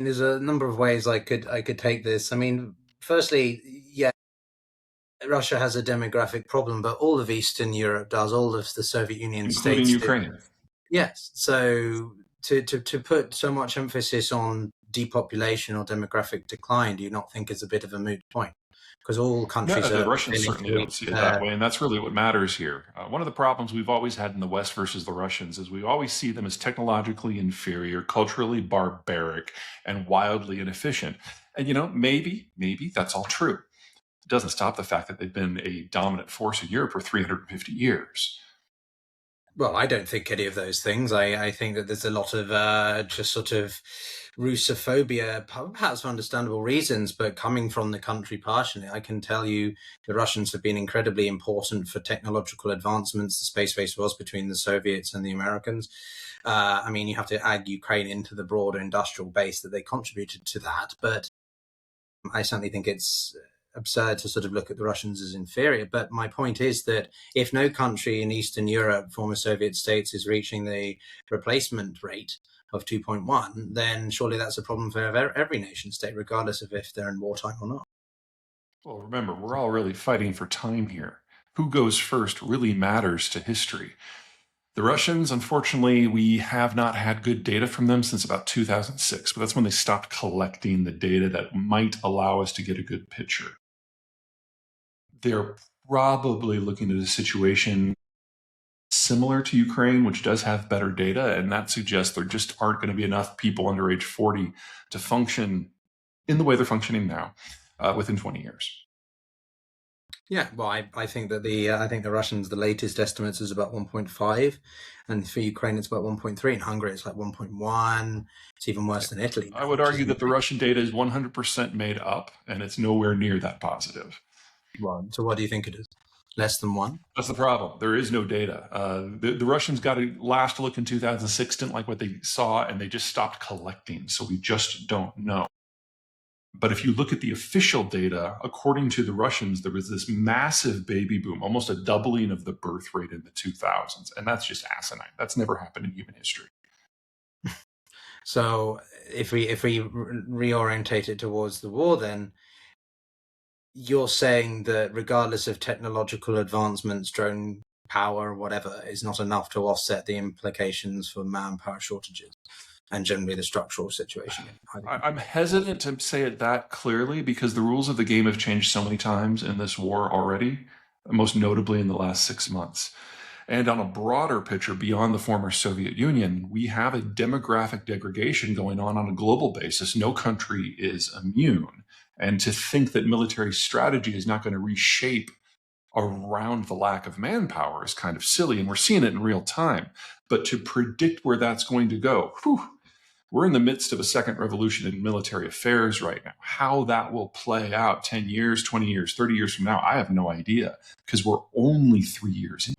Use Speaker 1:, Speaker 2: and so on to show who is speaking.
Speaker 1: There's a number of ways I could take this. I mean, firstly, yeah, Russia has a demographic problem, but all of Eastern Europe does, all of the Soviet Union
Speaker 2: including
Speaker 1: states did.
Speaker 2: Ukraine.
Speaker 1: Yes. So to put so much emphasis on depopulation or demographic decline, do you not think is a bit of a moot point? Because all
Speaker 2: No,
Speaker 1: countries
Speaker 2: the
Speaker 1: are
Speaker 2: Russians
Speaker 1: failing
Speaker 2: certainly
Speaker 1: to
Speaker 2: don't
Speaker 1: reach
Speaker 2: see it that way, and that's really what matters here. One of the problems we've always had in the West versus the Russians is we always see them as technologically inferior, culturally barbaric, and wildly inefficient. And maybe that's all true. It doesn't stop the fact that they've been a dominant force in Europe for 350 years.
Speaker 1: Well, I don't think any of those things. I think that there's a lot of just sort of Russophobia, perhaps for understandable reasons, but coming from the country partially, I can tell you the Russians have been incredibly important for technological advancements. The space race was between the Soviets and the Americans. I mean, you have to add Ukraine into the broader industrial base that they contributed to that, but I certainly think it's absurd to sort of look at the Russians as inferior. But my point is that if no country in Eastern Europe, former Soviet states, is reaching the replacement rate of 2.1, then surely that's a problem for every nation state, regardless of if they're in wartime or not.
Speaker 2: Well, remember, we're all really fighting for time here. Who goes first really matters to history. The Russians, unfortunately, we have not had good data from them since about 2006, but that's when they stopped collecting the data that might allow us to get a good picture. They're probably looking at a situation similar to Ukraine, which does have better data, and that suggests there just aren't going to be enough people under age 40 to function in the way they're functioning now within 20 years.
Speaker 1: Yeah, well, I think that the Russians, the latest estimates is about 1.5, and for Ukraine it's about 1.3. In Hungary it's like 1.1. It's even worse than Italy now,
Speaker 2: I would argue that the Russian data is 100% made up, and it's nowhere near that positive.
Speaker 1: So what do you think it is? Less than 1?
Speaker 2: That's the problem. There is no data. The Russians got a last look in 2006, didn't like what they saw, and they just stopped collecting. So we just don't know. But if you look at the official data, according to the Russians, there was this massive baby boom, almost a doubling of the birth rate in the 2000s. And that's just asinine. That's never happened in human history.
Speaker 1: So if we reorientate it towards the war, then you're saying that regardless of technological advancements, drone power, whatever, is not enough to offset the implications for manpower shortages and generally the structural situation.
Speaker 2: I'm hesitant to say it that clearly because the rules of the game have changed so many times in this war already, most notably in the last 6 months. And on a broader picture beyond the former Soviet Union, we have a demographic degradation going on a global basis. No country is immune. And to think that military strategy is not going to reshape around the lack of manpower is kind of silly. And we're seeing it in real time. But to predict where that's going to go, we're in the midst of a second revolution in military affairs right now. How that will play out 10 years, 20 years, 30 years from now, I have no idea because we're only 3 years in.